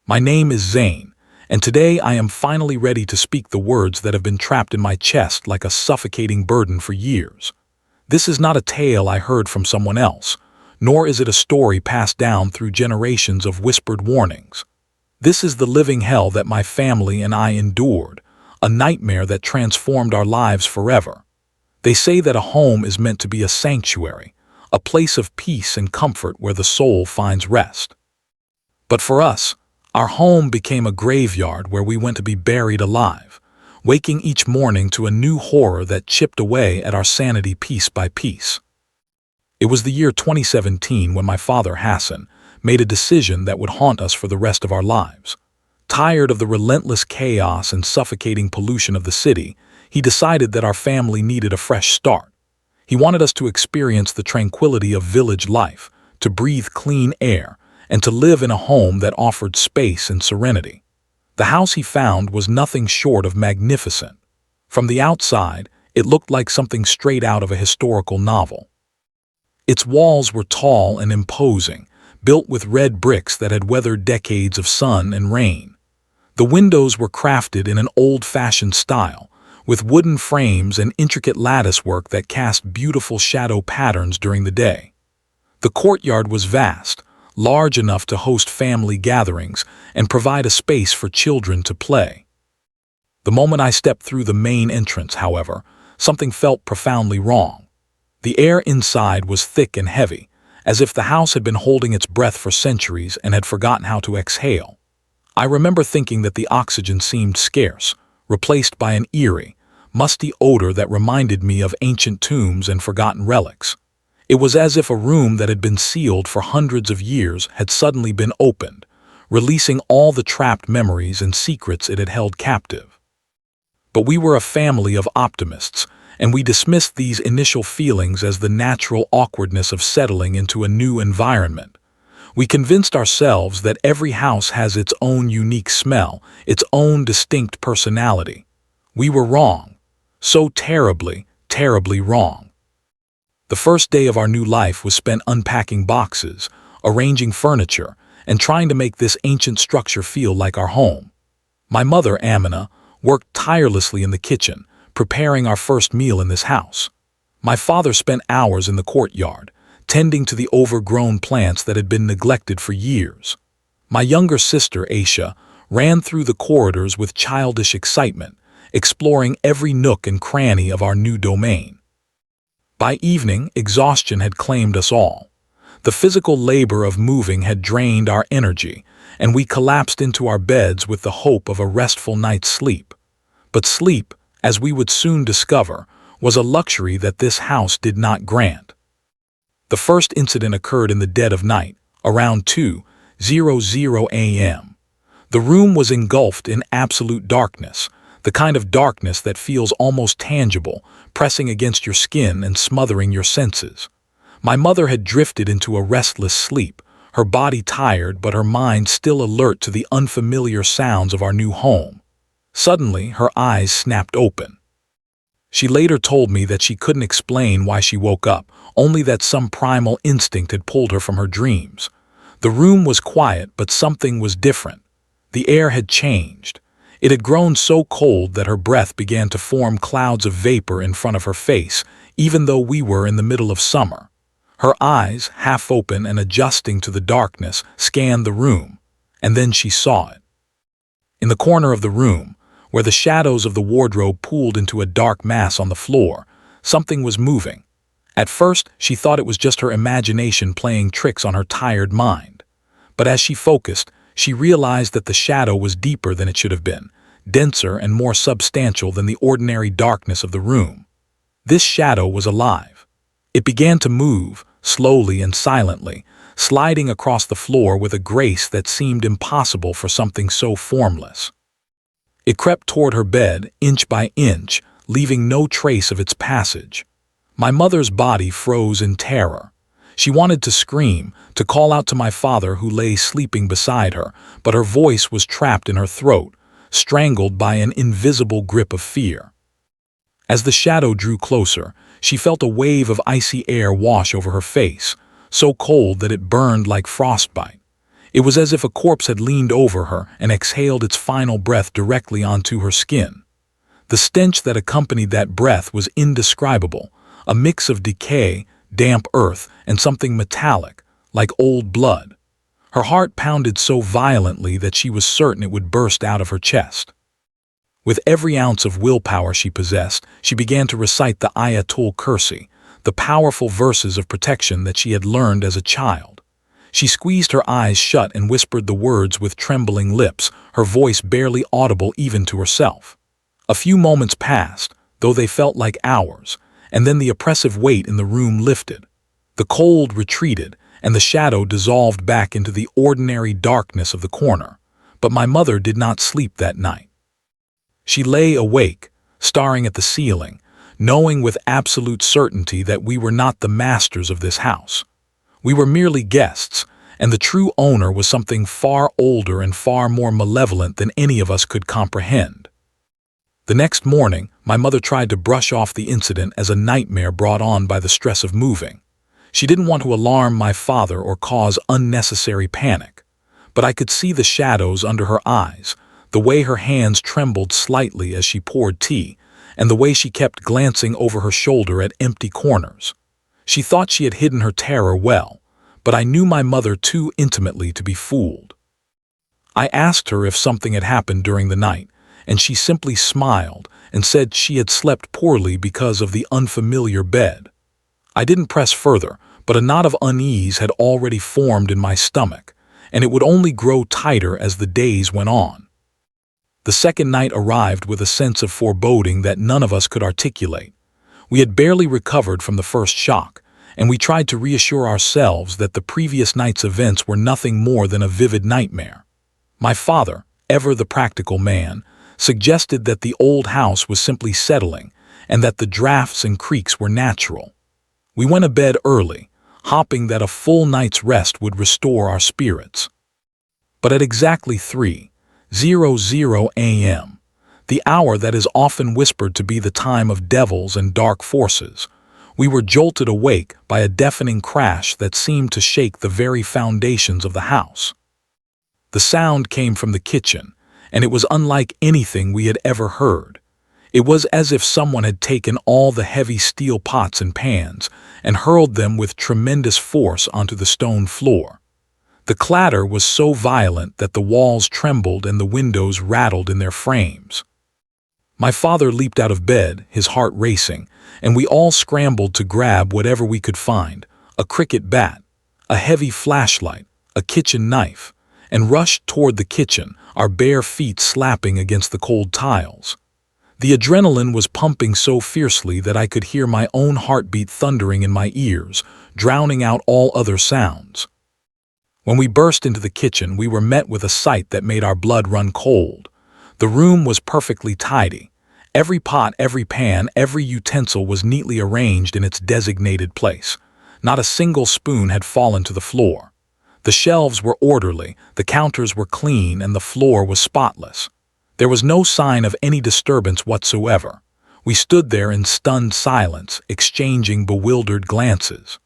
My name is Zane, and today I am finally ready to speak the words that have been trapped in my chest like a suffocating burden for years. This is not a tale I heard from someone else, nor is it a story passed down through generations of whispered warnings. This is the living hell that my family and I endured, a nightmare that transformed our lives forever. They say that a home is meant to be a sanctuary, a place of peace and comfort where the soul finds rest. But for us, our home became a graveyard where we went to be buried alive, waking each morning to a new horror that chipped away at our sanity piece by piece. It was the year 2017 when my father, Hassan, made a decision that would haunt us for the rest of our lives. Tired of the relentless chaos and suffocating pollution of the city, he decided that our family needed a fresh start. He wanted us to experience the tranquility of village life, to breathe clean air, and to live in a home that offered space and serenity. The house he found was nothing short of magnificent. From the outside, it looked like something straight out of a historical novel. Its walls were tall and imposing, built with red bricks that had weathered decades of sun and rain. The windows were crafted in an old-fashioned style, with wooden frames and intricate latticework that cast beautiful shadow patterns during the day. The courtyard was vast, large enough to host family gatherings and provide a space for children to play. The moment I stepped through the main entrance, however, something felt profoundly wrong. The air inside was thick and heavy, as if the house had been holding its breath for centuries and had forgotten how to exhale. I remember thinking that the oxygen seemed scarce, replaced by an eerie, musty odor that reminded me of ancient tombs and forgotten relics. It was as if a room that had been sealed for hundreds of years had suddenly been opened, releasing all the trapped memories and secrets it had held captive. But we were a family of optimists, and we dismissed these initial feelings as the natural awkwardness of settling into a new environment. We convinced ourselves that every house has its own unique smell, its own distinct personality. We were wrong. So terribly, terribly wrong. The first day of our new life was spent unpacking boxes, arranging furniture, and trying to make this ancient structure feel like our home. My mother, Amina, worked tirelessly in the kitchen, preparing our first meal in this house. My father spent hours in the courtyard, tending to the overgrown plants that had been neglected for years. My younger sister, Aisha, ran through the corridors with childish excitement, exploring every nook and cranny of our new domain. By evening, exhaustion had claimed us all. The physical labor of moving had drained our energy, and we collapsed into our beds with the hope of a restful night's sleep. But sleep, as we would soon discover, was a luxury that this house did not grant. The first incident occurred in the dead of night, around 2:00 a.m. The room was engulfed in absolute darkness, the kind of darkness that feels almost tangible, pressing against your skin and smothering your senses. My mother had drifted into a restless sleep, her body tired but her mind still alert to the unfamiliar sounds of our new home. Suddenly, her eyes snapped open. She later told me that she couldn't explain why she woke up, only that some primal instinct had pulled her from her dreams. The room was quiet, but something was different. The air had changed. It had grown so cold that her breath began to form clouds of vapor in front of her face, even though we were in the middle of summer. Her eyes, half open and adjusting to the darkness, scanned the room, and then she saw it. In the corner of the room, where the shadows of the wardrobe pooled into a dark mass on the floor, something was moving. At first, she thought it was just her imagination playing tricks on her tired mind. But as she focused, she realized that the shadow was deeper than it should have been, denser and more substantial than the ordinary darkness of the room. This shadow was alive. It began to move, slowly and silently, sliding across the floor with a grace that seemed impossible for something so formless. It crept toward her bed, inch by inch, leaving no trace of its passage. My mother's body froze in terror. She wanted to scream, to call out to my father who lay sleeping beside her, but her voice was trapped in her throat, strangled by an invisible grip of fear. As the shadow drew closer, she felt a wave of icy air wash over her face, so cold that it burned like frostbite. It was as if a corpse had leaned over her and exhaled its final breath directly onto her skin. The stench that accompanied that breath was indescribable, a mix of decay, damp earth, and something metallic, like old blood. Her heart pounded so violently that she was certain it would burst out of her chest. With every ounce of willpower she possessed, she began to recite the Ayatul Kursi, the powerful verses of protection that she had learned as a child. She squeezed her eyes shut and whispered the words with trembling lips, her voice barely audible even to herself. A few moments passed, though they felt like hours, and then the oppressive weight in the room lifted. The cold retreated, and the shadow dissolved back into the ordinary darkness of the corner. But my mother did not sleep that night. She lay awake, staring at the ceiling, knowing with absolute certainty that we were not the masters of this house. We were merely guests, and the true owner was something far older and far more malevolent than any of us could comprehend. The next morning, my mother tried to brush off the incident as a nightmare brought on by the stress of moving. She didn't want to alarm my father or cause unnecessary panic, but I could see the shadows under her eyes, the way her hands trembled slightly as she poured tea, and the way she kept glancing over her shoulder at empty corners. She thought she had hidden her terror well, but I knew my mother too intimately to be fooled. I asked her if something had happened during the night, and she simply smiled and said she had slept poorly because of the unfamiliar bed. I didn't press further, but a knot of unease had already formed in my stomach, and it would only grow tighter as the days went on. The second night arrived with a sense of foreboding that none of us could articulate. We had barely recovered from the first shock, and we tried to reassure ourselves that the previous night's events were nothing more than a vivid nightmare. My father, ever the practical man, suggested that the old house was simply settling and that the drafts and creaks were natural. We went to bed early, hoping that a full night's rest would restore our spirits. But at exactly 3:00 a.m., the hour that is often whispered to be the time of devils and dark forces, we were jolted awake by a deafening crash that seemed to shake the very foundations of the house. The sound came from the kitchen, and it was unlike anything we had ever heard. It was as if someone had taken all the heavy steel pots and pans and hurled them with tremendous force onto the stone floor. The clatter was so violent that the walls trembled and the windows rattled in their frames. My father leaped out of bed, his heart racing, and we all scrambled to grab whatever we could find, a cricket bat, a heavy flashlight, a kitchen knife, and rushed toward the kitchen, our bare feet slapping against the cold tiles. The adrenaline was pumping so fiercely that I could hear my own heartbeat thundering in my ears, drowning out all other sounds. When we burst into the kitchen, we were met with a sight that made our blood run cold. The room was perfectly tidy. Every pot, every pan, every utensil was neatly arranged in its designated place. Not a single spoon had fallen to the floor. The shelves were orderly, the counters were clean, and the floor was spotless. There was no sign of any disturbance whatsoever. We stood there in stunned silence, exchanging bewildered glances.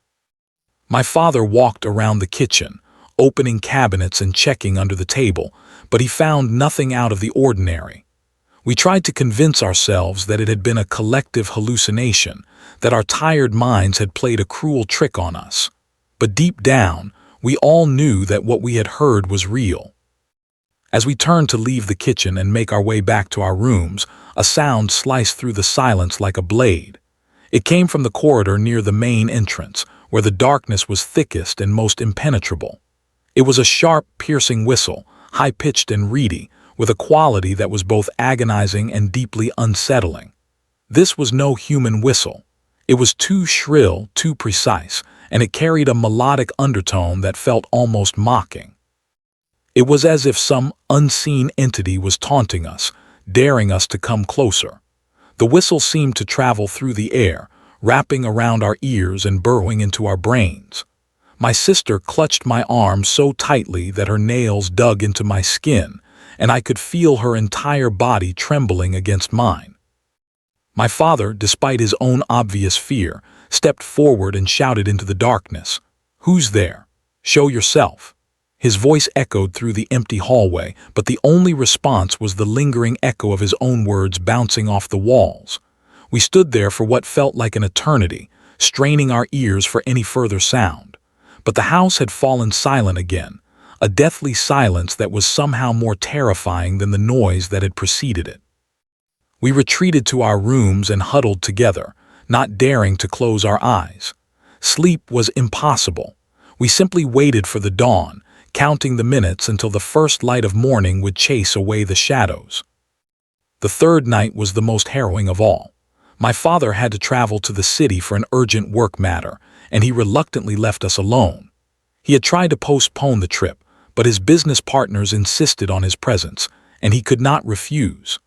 My father walked around the kitchen, opening cabinets and checking under the table, but he found nothing out of the ordinary. We tried to convince ourselves that it had been a collective hallucination, that our tired minds had played a cruel trick on us. But deep down, we all knew that what we had heard was real. As we turned to leave the kitchen and make our way back to our rooms, a sound sliced through the silence like a blade. It came from the corridor near the main entrance, where the darkness was thickest and most impenetrable. It was a sharp, piercing whistle, high-pitched and reedy, with a quality that was both agonizing and deeply unsettling. This was no human whistle. It was too shrill, too precise, and it carried a melodic undertone that felt almost mocking. It was as if some unseen entity was taunting us, daring us to come closer. The whistle seemed to travel through the air, wrapping around our ears and burrowing into our brains. My sister clutched my arm so tightly that her nails dug into my skin, and I could feel her entire body trembling against mine. My father, despite his own obvious fear, stepped forward and shouted into the darkness, "Who's there? Show yourself." His voice echoed through the empty hallway, but the only response was the lingering echo of his own words bouncing off the walls. We stood there for what felt like an eternity, straining our ears for any further sound. But the house had fallen silent again, a deathly silence that was somehow more terrifying than the noise that had preceded it. We retreated to our rooms and huddled together, not daring to close our eyes. Sleep was impossible. We simply waited for the dawn, counting the minutes until the first light of morning would chase away the shadows. The third night was the most harrowing of all. My father had to travel to the city for an urgent work matter, and he reluctantly left us alone. He had tried to postpone the trip, but his business partners insisted on his presence, and he could not refuse.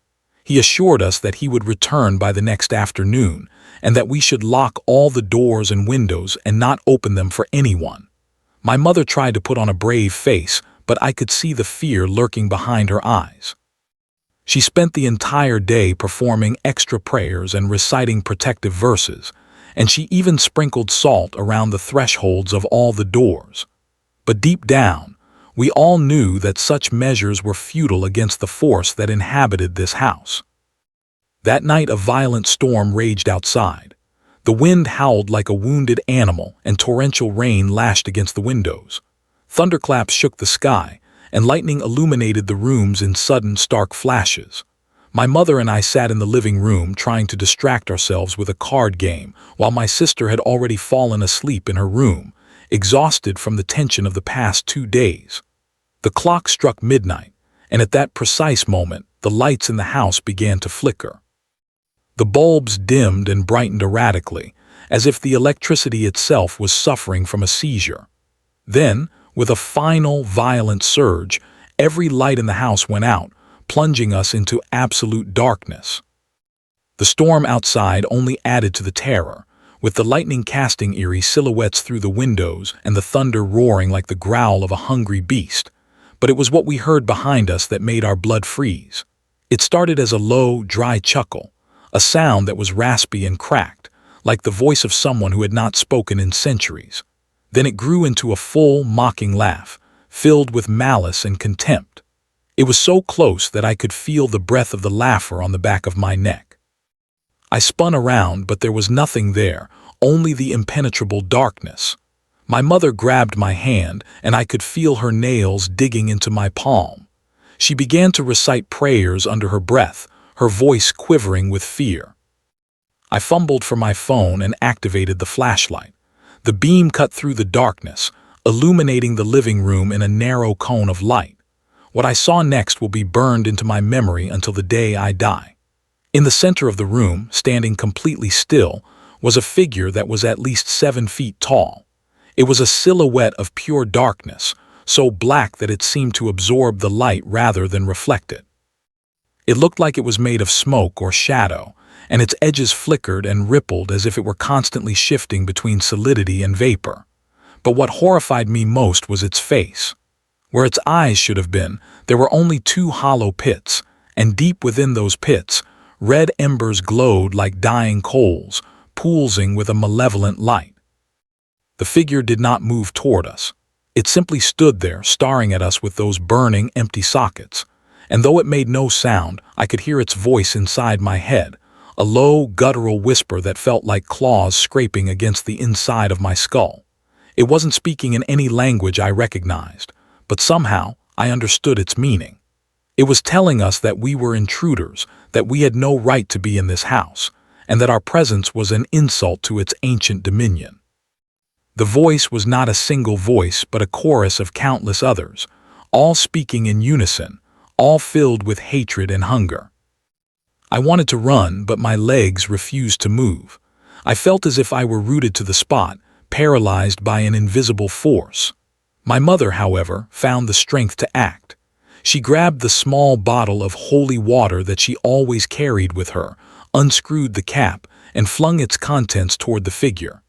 He assured us that he would return by the next afternoon, and that we should lock all the doors and windows and not open them for anyone. My mother tried to put on a brave face, but I could see the fear lurking behind her eyes. She spent the entire day performing extra prayers and reciting protective verses, and she even sprinkled salt around the thresholds of all the doors. But deep down, we all knew that such measures were futile against the force that inhabited this house. That night a violent storm raged outside. The wind howled like a wounded animal, and torrential rain lashed against the windows. Thunderclaps shook the sky, and lightning illuminated the rooms in sudden, stark flashes. My mother and I sat in the living room trying to distract ourselves with a card game, while my sister had already fallen asleep in her room, exhausted from the tension of the past 2 days. The clock struck midnight, and at that precise moment, the lights in the house began to flicker. The bulbs dimmed and brightened erratically, as if the electricity itself was suffering from a seizure. Then, with a final, violent surge, every light in the house went out, plunging us into absolute darkness. The storm outside only added to the terror, with the lightning casting eerie silhouettes through the windows and the thunder roaring like the growl of a hungry beast. But it was what we heard behind us that made our blood freeze. It started as a low, dry chuckle, a sound that was raspy and cracked, like the voice of someone who had not spoken in centuries. Then it grew into a full, mocking laugh, filled with malice and contempt. It was so close that I could feel the breath of the laugher on the back of my neck. I spun around, but there was nothing there, only the impenetrable darkness. My mother grabbed my hand, and I could feel her nails digging into my palm. She began to recite prayers under her breath, her voice quivering with fear. I fumbled for my phone and activated the flashlight. The beam cut through the darkness, illuminating the living room in a narrow cone of light. What I saw next will be burned into my memory until the day I die. In the center of the room, standing completely still, was a figure that was at least 7 feet tall. It was a silhouette of pure darkness, so black that it seemed to absorb the light rather than reflect it. It looked like it was made of smoke or shadow, and its edges flickered and rippled as if it were constantly shifting between solidity and vapor. But what horrified me most was its face. Where its eyes should have been, there were only 2 hollow pits, and deep within those pits, red embers glowed like dying coals, pulsing with a malevolent light. The figure did not move toward us. It simply stood there, staring at us with those burning, empty sockets. And though it made no sound, I could hear its voice inside my head, a low, guttural whisper that felt like claws scraping against the inside of my skull. It wasn't speaking in any language I recognized, but somehow I understood its meaning. It was telling us that we were intruders, that we had no right to be in this house, and that our presence was an insult to its ancient dominion. The voice was not a single voice, but a chorus of countless others, all speaking in unison, all filled with hatred and hunger. I wanted to run, but my legs refused to move. I felt as if I were rooted to the spot, paralyzed by an invisible force. My mother, however, found the strength to act. She grabbed the small bottle of holy water that she always carried with her, unscrewed the cap, and flung its contents toward the figure.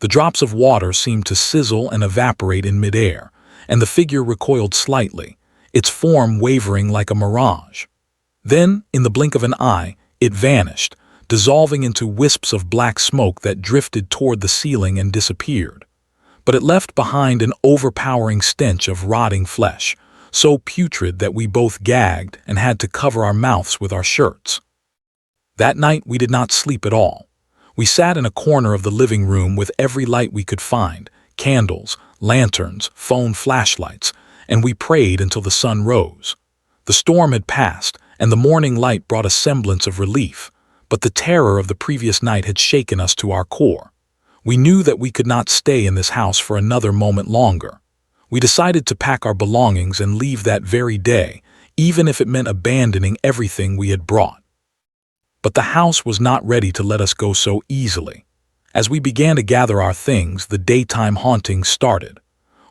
The drops of water seemed to sizzle and evaporate in midair, and the figure recoiled slightly, its form wavering like a mirage. Then, in the blink of an eye, it vanished, dissolving into wisps of black smoke that drifted toward the ceiling and disappeared. but it left behind an overpowering stench of rotting flesh, so putrid that we both gagged and had to cover our mouths with our shirts. That night we did not sleep at all. We sat in a corner of the living room with every light we could find, candles, lanterns, phone flashlights, and we prayed until the sun rose. The storm had passed, and the morning light brought a semblance of relief, but the terror of the previous night had shaken us to our core. We knew that we could not stay in this house for another moment longer. We decided to pack our belongings and leave that very day, even if it meant abandoning everything we had brought. But the house was not ready to let us go so easily. As we began to gather our things, the daytime hauntings started.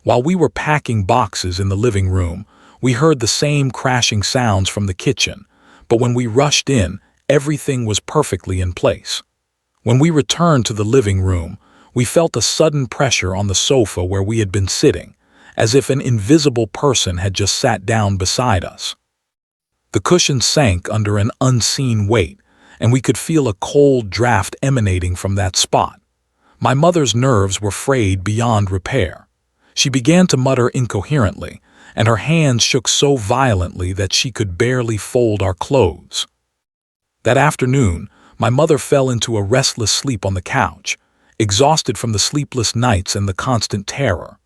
While we were packing boxes in the living room, we heard the same crashing sounds from the kitchen, but when we rushed in, everything was perfectly in place. When we returned to the living room, we felt a sudden pressure on the sofa where we had been sitting, as if an invisible person had just sat down beside us. The cushion sank under an unseen weight, and we could feel a cold draft emanating from that spot. My mother's nerves were frayed beyond repair. She began to mutter incoherently, and her hands shook so violently that she could barely fold our clothes. That afternoon, my mother fell into a restless sleep on the couch, exhausted from the sleepless nights and the constant terror.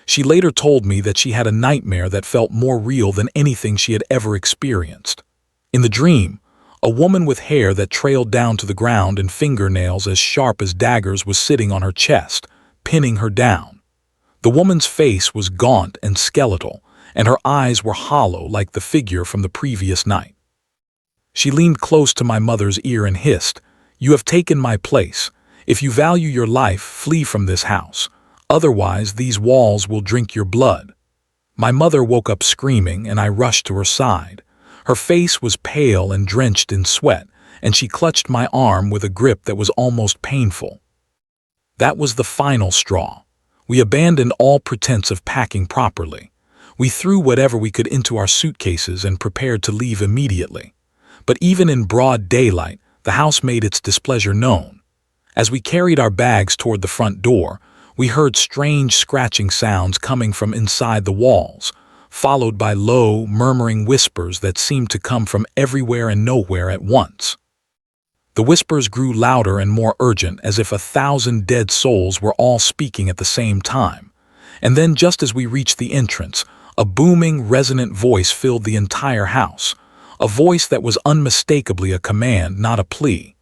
She later told me that she had a nightmare that felt more real than anything she had ever experienced. In the dream, a woman with hair that trailed down to the ground and fingernails as sharp as daggers was sitting on her chest, pinning her down. The woman's face was gaunt and skeletal, and her eyes were hollow like the figure from the previous night. She leaned close to my mother's ear and hissed, "You have taken my place. If you value your life, flee from this house. Otherwise, these walls will drink your blood." My mother woke up screaming, and I rushed to her side. Her face was pale and drenched in sweat, and she clutched my arm with a grip that was almost painful. That was the final straw. We abandoned all pretense of packing properly. We threw whatever we could into our suitcases and prepared to leave immediately. But even in broad daylight, the house made its displeasure known. As we carried our bags toward the front door, we heard strange scratching sounds coming from inside the walls, followed by low, murmuring whispers that seemed to come from everywhere and nowhere at once. The whispers grew louder and more urgent, as if 1,000 dead souls were all speaking at the same time. And then, just as we reached the entrance, a booming, resonant voice filled the entire house, a voice that was unmistakably a command, not a plea.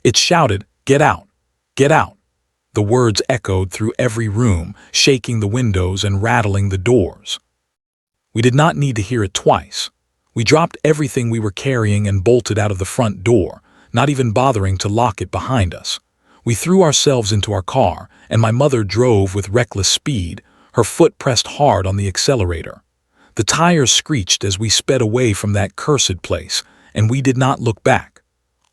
It shouted, "Get out! Get out!" The words echoed through every room, shaking the windows and rattling the doors. We did not need to hear it twice. We dropped everything we were carrying and bolted out of the front door, not even bothering to lock it behind us. We threw ourselves into our car, and my mother drove with reckless speed, her foot pressed hard on the accelerator. The tires screeched as we sped away from that cursed place, and we did not look back.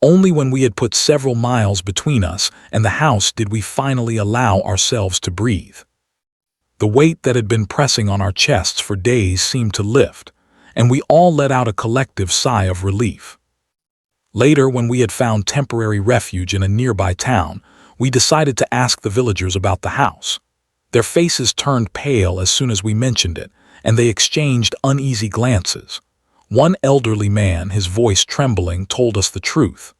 Only when we had put several miles between us and the house did we finally allow ourselves to breathe. The weight that had been pressing on our chests for days seemed to lift, and we all let out a collective sigh of relief. Later, when we had found temporary refuge in a nearby town, we decided to ask the villagers about the house. Their faces turned pale as soon as we mentioned it, and they exchanged uneasy glances. One elderly man, his voice trembling, told us the truth.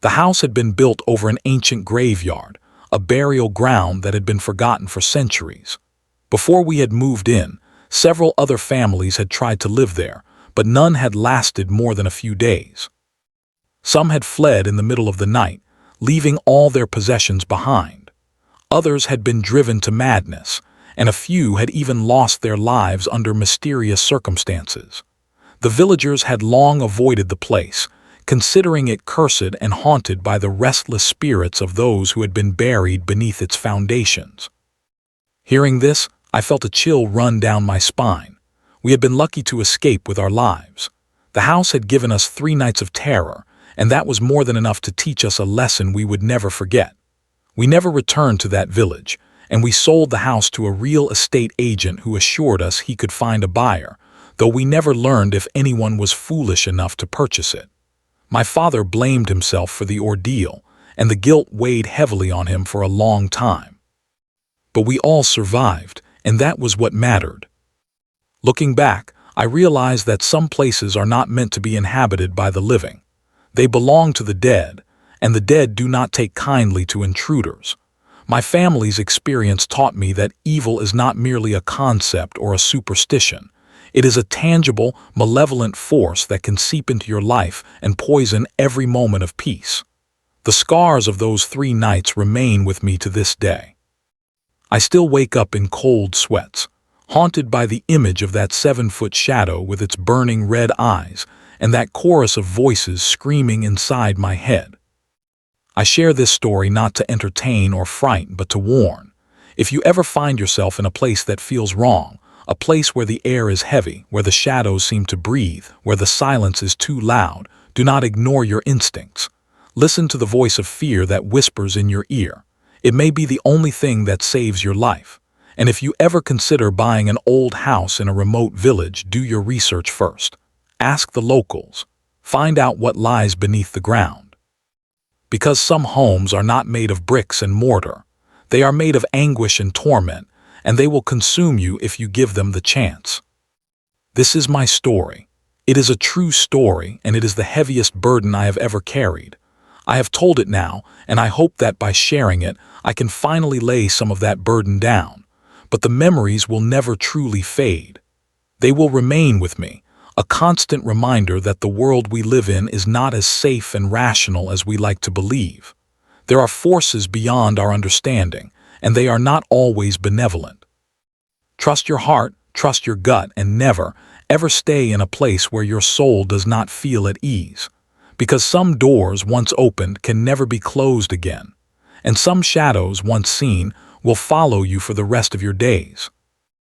The house had been built over an ancient graveyard, a burial ground that had been forgotten for centuries. Before we had moved in, several other families had tried to live there, but none had lasted more than a few days. Some had fled in the middle of the night, leaving all their possessions behind. Others had been driven to madness, and a few had even lost their lives under mysterious circumstances. The villagers had long avoided the place, considering it cursed and haunted by the restless spirits of those who had been buried beneath its foundations. Hearing this, I felt a chill run down my spine. We had been lucky to escape with our lives. The house had given us 3 nights of terror, and that was more than enough to teach us a lesson we would never forget. We never returned to that village, and we sold the house to a real estate agent who assured us he could find a buyer, though we never learned if anyone was foolish enough to purchase it. My father blamed himself for the ordeal, and the guilt weighed heavily on him for a long time. but we all survived, and that was what mattered. Looking back, I realized that some places are not meant to be inhabited by the living. They belong to the dead, and the dead do not take kindly to intruders. My family's experience taught me that evil is not merely a concept or a superstition. It is a tangible, malevolent force that can seep into your life and poison every moment of peace. The scars of those 3 nights remain with me to this day. I still wake up in cold sweats, haunted by the image of that 7-foot shadow with its burning red eyes and that chorus of voices screaming inside my head. I share this story not to entertain or frighten, but to warn. If you ever find yourself in a place that feels wrong, a place where the air is heavy, where the shadows seem to breathe, where the silence is too loud, do not ignore your instincts. Listen to the voice of fear that whispers in your ear. It may be the only thing that saves your life. And if you ever consider buying an old house in a remote village, do your research first. Ask the locals. Find out what lies beneath the ground. Because some homes are not made of bricks and mortar. They are made of anguish and torment, and they will consume you if you give them the chance. This is my story. It is a true story, and it is the heaviest burden I have ever carried. I have told it now, and I hope that by sharing it, I can finally lay some of that burden down. But the memories will never truly fade. They will remain with me, a constant reminder that the world we live in is not as safe and rational as we like to believe. There are forces beyond our understanding, and they are not always benevolent. Trust your heart, trust your gut, and never, ever stay in a place where your soul does not feel at ease. Because some doors once opened can never be closed again, and some shadows once seen will follow you for the rest of your days.